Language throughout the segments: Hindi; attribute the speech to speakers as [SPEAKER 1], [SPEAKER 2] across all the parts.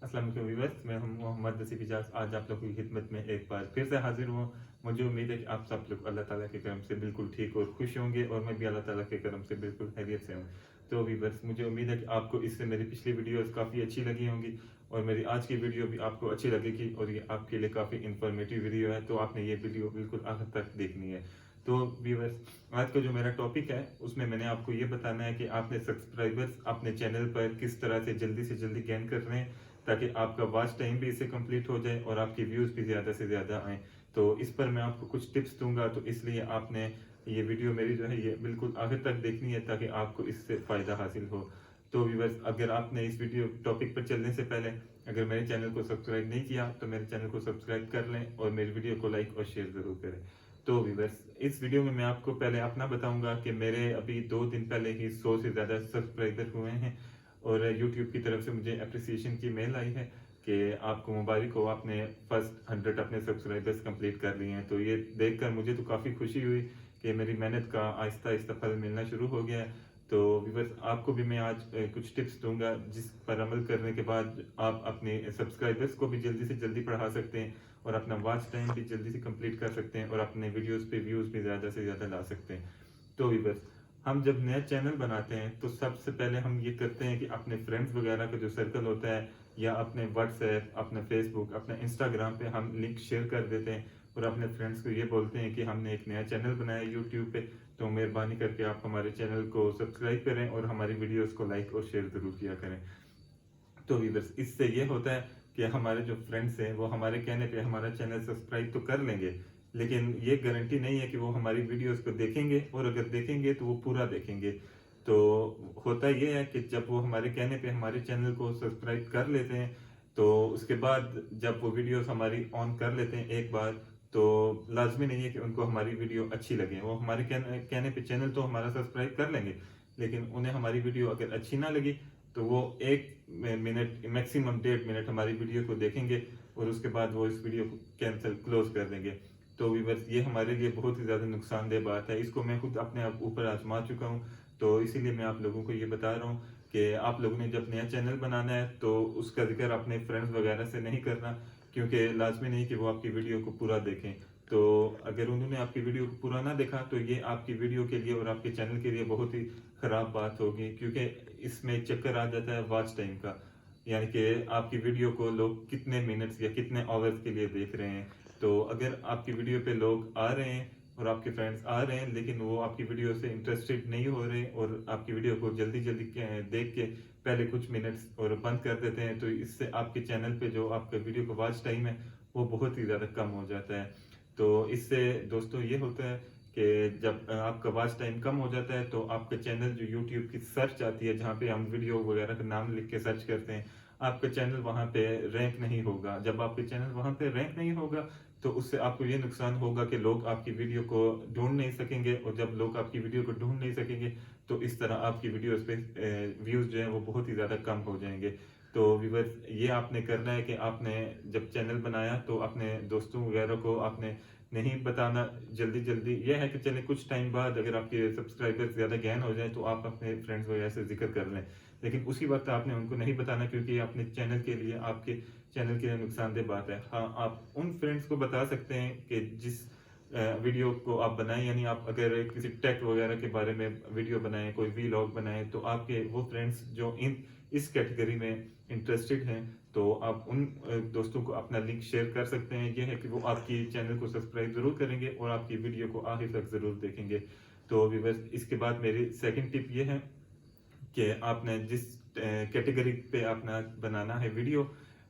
[SPEAKER 1] अस्सलाम वालेकुम व्यूअर्स, मैं हूं मोहम्मद नसीब इजाज़। आज आप लोगों की खिदमत में एक बार फिर से हाजिर हूँ। मुझे उम्मीद है कि आप सब लोग अल्लाह ताला के करम से बिल्कुल ठीक और खुश होंगे और मैं भी अल्लाह ताला के करम से बिल्कुल खैरियत से हूँ। तो व्यूअर्स, मुझे उम्मीद है कि आपको इससे मेरी पिछली वीडियोस काफ़ी अच्छी लगी होंगी और मेरी आज की वीडियो भी आपको अच्छी लगेगी और ये आपके लिए काफ़ी इन्फॉर्मेटिव वीडियो है, तो आपने ये वीडियो बिल्कुल आखिर तक देखनी है। तो व्यूअर्स, आज का जो मेरा टॉपिक है उसमें मैंने आपको ये बताना है कि आपने सब्सक्राइबर्स अपने चैनल पर किस तरह से जल्दी गेन करने हैं, ताकि आपका वॉच टाइम भी इससे कंप्लीट हो जाए और आपके व्यूज़ भी ज़्यादा से ज़्यादा आएँ। तो इस पर मैं आपको कुछ टिप्स दूँगा, तो इसलिए आपने ये वीडियो मेरी जो है ये बिल्कुल आखिर तक देखनी है, ताकि आपको इससे फ़ायदा हासिल हो। तो व्यूअर्स, अगर आपने इस वीडियो टॉपिक पर चलने से पहले अगर मेरे चैनल को सब्सक्राइब नहीं किया तो मेरे चैनल को सब्सक्राइब कर लें और मेरी वीडियो को लाइक और शेयर ज़रूर करें। तो व्यूअर्स, इस वीडियो में मैं आपको पहले अपना बताऊंगा कि मेरे अभी 2 दिन पहले ही 100 से ज़्यादा सब्सक्राइबर हुए हैं और यूट्यूब की तरफ से मुझे अप्रिसिएशन की मेल आई है कि आपको मुबारक हो, आपने फर्स्ट 100 अपने सब्सक्राइबर्स कंप्लीट कर लिए हैं। तो ये देखकर मुझे तो काफ़ी खुशी हुई कि मेरी मेहनत का आहिस्ता आहिस्ता फल मिलना शुरू हो गया है। तो व्यूअर्स, आपको भी मैं आज कुछ टिप्स दूंगा जिस पर अमल करने के बाद आप अपने सब्सक्राइबर्स को भी जल्दी से जल्दी बढ़ा सकते हैं और अपना वॉच टाइम भी जल्दी से कंप्लीट कर सकते हैं और अपने वीडियोस पे व्यूज़ भी ज़्यादा से ज़्यादा ला सकते हैं। तो व्यूअर्स, हम जब नया चैनल बनाते हैं तो सबसे पहले हम ये करते हैं कि अपने फ्रेंड्स वगैरह का जो सर्कल होता है या अपने व्हाट्सएप, अपना फेसबुक, अपना इंस्टाग्राम पे हम लिंक शेयर कर देते हैं और अपने फ्रेंड्स को ये बोलते हैं कि हमने एक नया चैनल बनाया यूट्यूब पे, तो मेहरबानी करके आप हमारे चैनल को सब्सक्राइब करें और हमारी वीडियोस को लाइक और शेयर ज़रूर किया करें। तो व्यूअर्स, इससे ये होता है कि हमारे जो फ्रेंड्स हैं वो हमारे कहने पे हमारा चैनल सब्सक्राइब तो कर लेंगे, लेकिन ये गारंटी नहीं है कि वो हमारी वीडियोस को देखेंगे और अगर देखेंगे तो वो पूरा देखेंगे। तो होता ये है कि जब वो हमारे कहने पे हमारे चैनल को सब्सक्राइब कर लेते हैं, तो उसके बाद जब वो वीडियोस हमारी ऑन कर लेते हैं एक बार, तो लाजमी नहीं है कि उनको हमारी वीडियो अच्छी लगे। वो हमारे कहने पे चैनल तो हमारा सब्सक्राइब कर लेंगे, लेकिन उन्हें हमारी वीडियो अगर अच्छी ना लगी तो वो 1 मिनट मैक्सिमम 1.5 मिनट हमारी वीडियो को देखेंगे और उसके बाद वो इस वीडियो को कैंसिल क्लोज कर देंगे। तो व्यूअर्स, ये हमारे लिए बहुत ही ज़्यादा नुकसानदेह बात है। इसको मैं खुद अपने आप ऊपर आजमा चुका हूँ, तो इसीलिए मैं आप लोगों को ये बता रहा हूँ कि आप लोगों ने जब नया चैनल बनाना है तो उसका जिक्र अपने फ्रेंड्स वगैरह से नहीं करना, क्योंकि लाजमी नहीं कि वो आपकी वीडियो को पूरा देखें। तो अगर उन्होंने आपकी वीडियो को पूरा ना देखा तो ये आपकी वीडियो के लिए और आपके चैनल के लिए बहुत ही ख़राब बात होगी, क्योंकि इसमें एक चक्कर आ जाता है वॉच टाइम का, यानी कि आपकी वीडियो को लोग कितने मिनट्स या कितने आवर्स के लिए देख रहे हैं। तो अगर आपकी वीडियो पे लोग आ रहे हैं और आपके फ्रेंड्स आ रहे हैं लेकिन वो आपकी वीडियो से इंटरेस्टेड नहीं हो रहे और आपकी वीडियो को जल्दी जल्दी देख के पहले कुछ मिनट्स और बंद कर देते हैं, तो इससे आपके चैनल पे जो आपका वीडियो का वॉच टाइम है वो बहुत ही ज़्यादा कम हो जाता है। तो इससे दोस्तों ये होता है कि जब आपका वॉच टाइम कम हो जाता है तो आपका चैनल जो यूट्यूब की सर्च आती है, जहाँ पे हम वीडियो वगैरह का नाम लिख के सर्च करते हैं, आपका चैनल वहाँ पे रैंक नहीं होगा। जब आपके चैनल वहाँ पे रैंक नहीं होगा तो उससे आपको ये नुकसान होगा कि लोग आपकी वीडियो को ढूंढ नहीं सकेंगे और जब लोग आपकी वीडियो को ढूंढ नहीं सकेंगे तो इस तरह आपकी वीडियोस पे व्यूज़ जो हैं वो बहुत ही ज़्यादा कम हो जाएंगे। तो व्यूअर्स, ये आपने करना है कि आपने जब चैनल बनाया तो अपने दोस्तों वगैरह को आपने नहीं बताना जल्दी जल्दी। यह है कि चले कुछ टाइम बाद अगर आपके सब्सक्राइबर्स ज़्यादा गेन हो जाए तो आप अपने फ्रेंड्स वगैरह से जिक्र कर लें, लेकिन उसी वक्त आपने उनको नहीं बताना, क्योंकि ये अपने चैनल के लिए आपके चैनल के लिए नुकसानदेह बात है। हाँ, आप उन फ्रेंड्स को बता सकते हैं कि जिस वीडियो को आप बनाएं, यानी आप अगर किसी टेक वगैरह के बारे में वीडियो बनाएं, कोई वीलॉग बनाएं, तो आपके वो फ्रेंड्स जो इस कैटेगरी में इंटरेस्टेड हैं, तो आप उन दोस्तों को अपना लिंक शेयर कर सकते हैं। यह है कि वो आपकी चैनल को सब्सक्राइब ज़रूर करेंगे और आपकी वीडियो को आखिर तक ज़रूर देखेंगे। तो व्यूअर्स, इसके बाद मेरी सेकंड टिप ये है कि आपने जिस कैटेगरी पे अपना बनाना है वीडियो,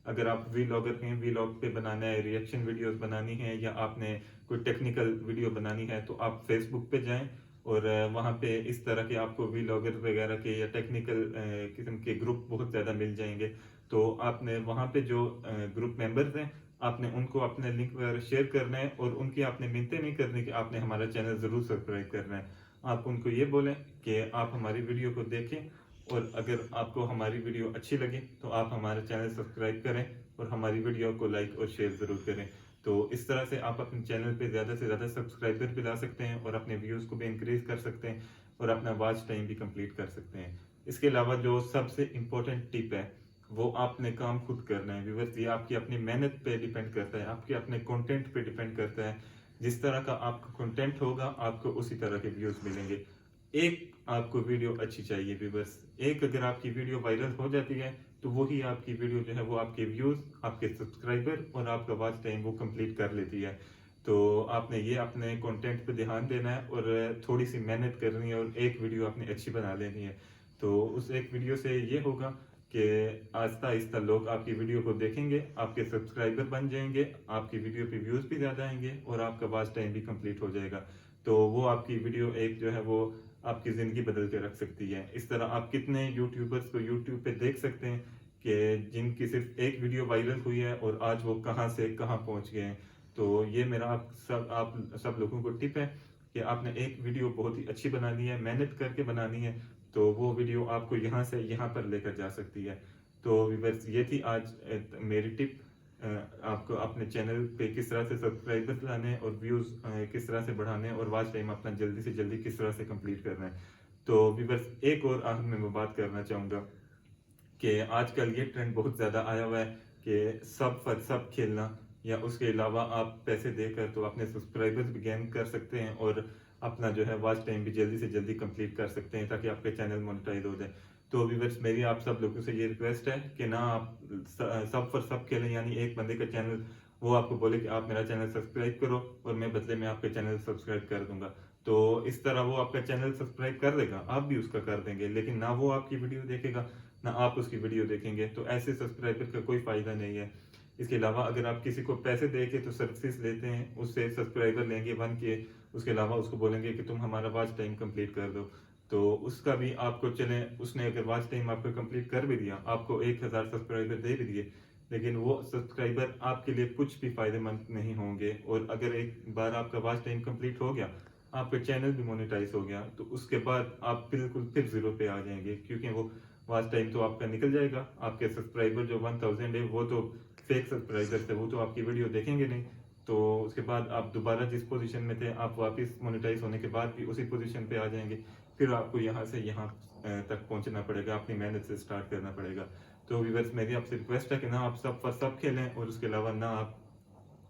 [SPEAKER 1] अगर आप वीलॉगर हैं, वीलॉग पे बनाना है, रिएक्शन वीडियोस बनानी है या आपने कोई टेक्निकल वीडियो बनानी है, तो आप फेसबुक पे जाएं और वहाँ पे इस तरह के आपको वीलॉगर वगैरह के या टेक्निकल किस्म के ग्रुप बहुत ज़्यादा मिल जाएंगे। तो आपने वहाँ पे जो ग्रुप मेंबर्स हैं, आपने उनको अपने लिंक वगैरह शेयर करना है और उनकी आपने मिन्नतें नहीं करनी कि आपने हमारा चैनल ज़रूर सब्सक्राइब करना है। आप उनको ये बोलें कि आप हमारी वीडियो को देखें और अगर आपको हमारी वीडियो अच्छी लगे तो आप हमारा चैनल सब्सक्राइब करें और हमारी वीडियो को लाइक और शेयर ज़रूर करें। तो इस तरह से आप अपने चैनल पे ज़्यादा से ज़्यादा सब्सक्राइबर भी ला सकते हैं और अपने व्यूज़ को भी इंक्रीज़ कर सकते हैं और अपना वॉच टाइम भी कंप्लीट कर सकते हैं। इसके अलावा जो सबसे इम्पोर्टेंट टिप है, वो आपने काम खुद करना है व्यूअर्स। ये आपकी अपनी मेहनत पे डिपेंड करता है, आपके अपने कंटेंट पे डिपेंड करता है। जिस तरह का आपका कंटेंट होगा आपको उसी तरह के व्यूज मिलेंगे। एक आपको वीडियो अच्छी चाहिए व्यूअर्स, एक अगर आपकी वीडियो वायरल हो जाती है तो वही आपकी वीडियो जो है वो आपके व्यूज, आपके सब्सक्राइबर और आपका वॉच टाइम वो कंप्लीट कर लेती है। तो आपने ये अपने कंटेंट पे ध्यान देना है और थोड़ी सी मेहनत करनी है और एक वीडियो आपने अच्छी बना लेनी है। तो उस एक वीडियो से ये होगा कि आहिस्ता आहिस्ता लोग आपकी वीडियो को देखेंगे, आपके सब्सक्राइबर बन जाएंगे, आपकी वीडियो पे व्यूज भी ज़्यादा आएंगे और आपका वॉच टाइम भी कंप्लीट हो जाएगा। तो वो आपकी वीडियो एक जो है वो आपकी ज़िंदगी बदल के रख सकती है। इस तरह आप कितने यूट्यूबर्स को यूट्यूब पे देख सकते हैं कि जिनकी सिर्फ एक वीडियो वायरल हुई है और आज वो कहाँ से कहाँ पहुँच गए हैं। तो ये मेरा आप सब लोगों को टिप है कि आपने एक वीडियो बहुत ही अच्छी बनानी है, मेहनत करके बनानी है, तो वो वीडियो आपको यहाँ से यहाँ पर लेकर जा सकती है। तो व्यूअर्स ये थी आज मेरी टिप, आपको अपने चैनल पे किस तरह से सब्सक्राइबर्स लाने हैं और व्यूज़ किस तरह से बढ़ाने हैं और वॉच टाइम अपना जल्दी से जल्दी किस तरह से कंप्लीट करना है। तो व्यूअर्स एक और आखिर में मैं बात करना चाहूँगा कि आजकल ये ट्रेंड बहुत ज़्यादा आया हुआ है कि सब फॉर सब खेलना, या उसके अलावा आप पैसे देकर तो अपने सब्सक्राइबर्स भी गेन कर सकते हैं और अपना जो है वॉच टाइम भी जल्दी से जल्दी कंप्लीट कर सकते हैं ताकि आपके चैनल मोनेटाइज हो जाए। तो व्यूअर्स मेरी आप सब लोगों से ये रिक्वेस्ट है कि ना आप सब फॉर सब खेलें, यानी एक बंदे का चैनल वो आपको बोले कि आप मेरा चैनल सब्सक्राइब करो और मैं बदले में आपके चैनल सब्सक्राइब कर दूंगा। तो इस तरह वो आपका चैनल सब्सक्राइब कर देगा, आप भी उसका कर देंगे, लेकिन ना वो आपकी वीडियो देखेगा ना आप उसकी वीडियो देखेंगे। तो ऐसे सब्सक्राइबर का कोई फायदा नहीं है। इसके अलावा अगर आप किसी को पैसे दे के तो सर्विसेज लेते हैं, उससे सब्सक्राइबर लेंगे 1K, उसके अलावा उसको बोलेंगे कि तुम हमारा वॉच टाइम कंप्लीट कर दो, तो उसका भी आपको चले, उसने अगर वॉच टाइम आपको कंप्लीट कर भी दिया, आपको 1000 सब्सक्राइबर दे भी दिए, लेकिन वो सब्सक्राइबर आपके लिए कुछ भी फायदेमंद नहीं होंगे। और अगर एक बार आपका वॉच टाइम कंप्लीट हो गया, आपका चैनल भी मोनेटाइज हो गया, तो उसके बाद आप बिल्कुल फिर जीरो पे आ जाएंगे, क्योंकि वो वॉच टाइम तो आपका निकल जाएगा। आपके सब्सक्राइबर जो 1000 है वो तो फेक सब्सक्राइबर थे, वो तो आपकी वीडियो देखेंगे नहीं। तो उसके बाद आप दोबारा जिस पोजीशन में थे आप वापस मोनेटाइज होने के बाद भी उसी पोजीशन पे आ जाएंगे। फिर आपको यहाँ से यहाँ तक पहुँचना पड़ेगा, अपनी मेहनत से स्टार्ट करना पड़ेगा। तो व्यूअर्स मेरी आपसे रिक्वेस्ट है कि ना आप सब फॉर सब खेलें और उसके अलावा ना आप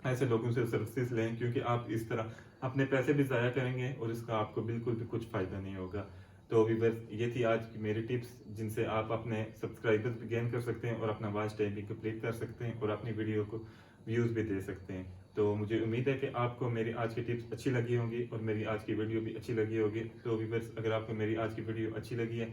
[SPEAKER 1] ऐसे लोगों से सर्विसेज लें, क्योंकि आप इस तरह अपने पैसे भी ज़ाया करेंगे और इसका आपको बिल्कुल भी कुछ फ़ायदा नहीं होगा। तो व्यूअर्स ये थी आज की मेरी टिप्स जिनसे आप अपने सब्सक्राइबर्स भी गेन कर सकते हैं और अपना वॉच टाइम भी कंप्लीट कर सकते हैं और अपनी वीडियो को व्यूज़ भी दे सकते हैं। तो मुझे उम्मीद है कि आपको मेरी आज की टिप्स अच्छी लगी होंगी और मेरी आज की वीडियो भी अच्छी लगी होगी। तो व्यूअर्स अगर आपको मेरी आज की वीडियो अच्छी लगी है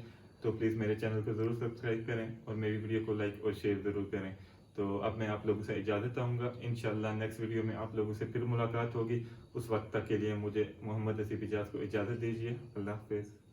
[SPEAKER 1] तो प्लीज़ मेरे चैनल को ज़रूर सब्सक्राइब करें और मेरी वीडियो को लाइक और शेयर ज़रूर करें। तो अब मैं आप लोगों से इजाज़त चाहूँगा, इंशाल्लाह नेक्स्ट वीडियो में आप लोगों से फिर मुलाकात होगी। उस वक्त तक के लिए मुझे मोहम्मद हसीब इजाज़ को इजाज़त दीजिए। अल्लाह हाफ़िज़।